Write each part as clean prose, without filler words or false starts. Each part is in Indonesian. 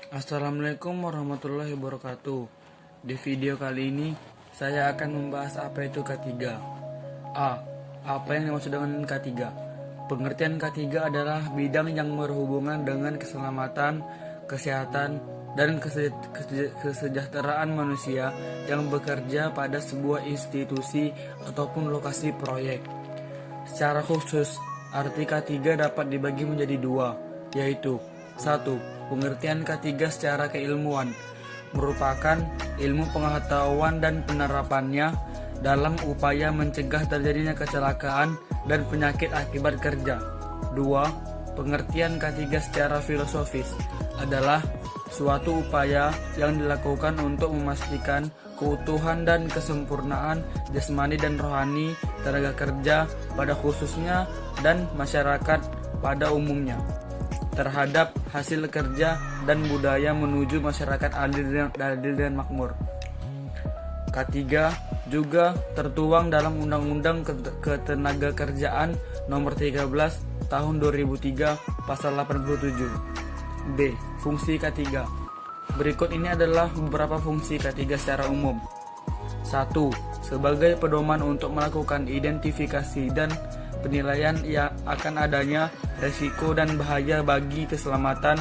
Assalamualaikum warahmatullahi wabarakatuh. Di video kali ini saya akan membahas apa itu K3. A. Apa yang dimaksud dengan K3? Pengertian K3 adalah bidang yang berhubungan dengan keselamatan, kesehatan, dan kesejahteraan manusia yang bekerja pada sebuah institusi ataupun lokasi proyek. Secara khusus, arti K3 dapat dibagi menjadi dua, yaitu 1. Pengertian K3 secara keilmuan merupakan ilmu pengetahuan dan penerapannya dalam upaya mencegah terjadinya kecelakaan dan penyakit akibat kerja. 2. Pengertian K3 secara filosofis adalah suatu upaya yang dilakukan untuk memastikan keutuhan dan kesempurnaan jasmani dan rohani tenaga kerja pada khususnya dan masyarakat pada umumnya terhadap hasil kerja dan budaya menuju masyarakat adil dan makmur. K3 juga tertuang dalam Undang-Undang Ketenagakerjaan Nomor 13 Tahun 2003 Pasal 87. B. Fungsi K3. Berikut ini adalah beberapa fungsi K3 secara umum. 1. Sebagai pedoman untuk melakukan identifikasi dan penilaian yang akan adanya resiko dan bahaya bagi keselamatan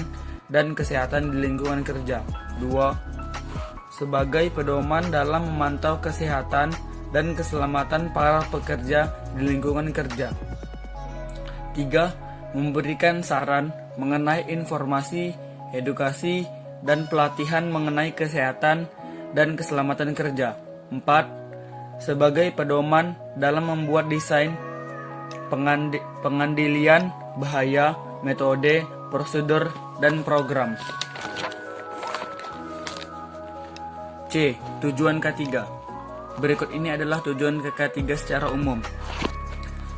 dan kesehatan di lingkungan kerja. 2. Sebagai pedoman dalam memantau kesehatan dan keselamatan para pekerja di lingkungan kerja. 3. Memberikan saran mengenai informasi, edukasi, dan pelatihan mengenai kesehatan dan keselamatan kerja. 4. Sebagai pedoman dalam membuat desain pengandilian bahaya, metode, prosedur, dan program. C. Tujuan K3. Berikut ini adalah tujuan K3 secara umum.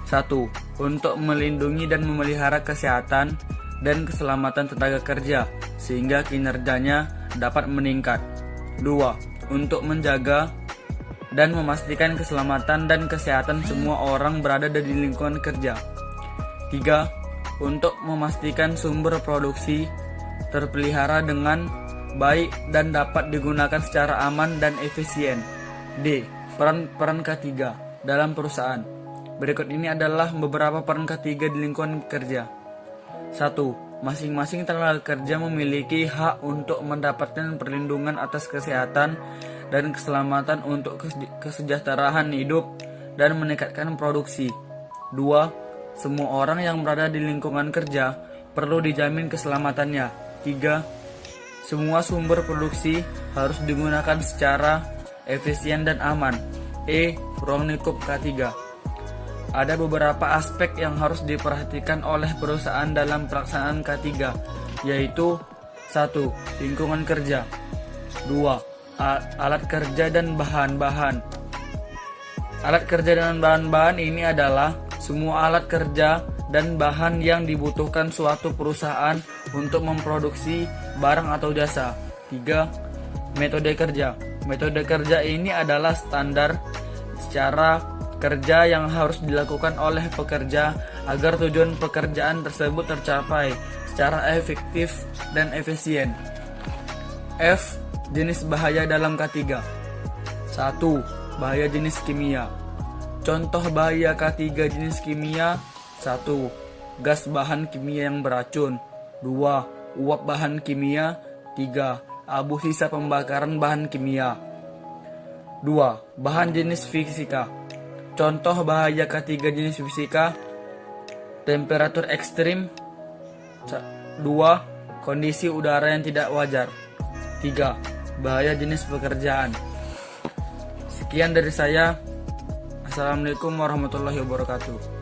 1. Untuk melindungi dan memelihara kesehatan dan keselamatan tenaga kerja sehingga kinerjanya dapat meningkat. 2. Untuk menjaga dan memastikan keselamatan dan kesehatan semua orang berada di lingkungan kerja. 3. Untuk memastikan sumber produksi terpelihara dengan baik dan dapat digunakan secara aman dan efisien. D. Peran K3 dalam perusahaan. Berikut ini adalah beberapa peran K3 di lingkungan kerja. 1. Masing-masing tenaga kerja memiliki hak untuk mendapatkan perlindungan atas kesehatan dan keselamatan untuk kesejahteraan hidup dan meningkatkan produksi. 2. Semua orang yang berada di lingkungan kerja perlu dijamin keselamatannya. 3. Semua sumber produksi harus digunakan secara efisien dan aman. Ruang lingkup K3. Ada beberapa aspek yang harus diperhatikan oleh perusahaan dalam pelaksanaan K3, yaitu 1. Lingkungan kerja. 2. Alat kerja dan bahan-bahan. Alat kerja dan bahan-bahan ini adalah semua alat kerja dan bahan yang dibutuhkan suatu perusahaan untuk memproduksi barang atau jasa. 3. Metode kerja. Metode kerja ini adalah standar secara kerja yang harus dilakukan oleh pekerja agar tujuan pekerjaan tersebut tercapai secara efektif dan efisien. F. Jenis bahaya dalam K3. 1. Bahaya jenis kimia. Contoh bahaya K3 jenis kimia: 1. Gas bahan kimia yang beracun. 2. Uap bahan kimia. 3. Abu sisa pembakaran bahan kimia. 2. Bahan jenis fisika. Contoh bahaya K3 jenis fisika: temperatur ekstrim. 2. Kondisi udara yang tidak wajar. 3. Bahaya jenis pekerjaan. Sekian dari saya. Assalamualaikum warahmatullahi wabarakatuh.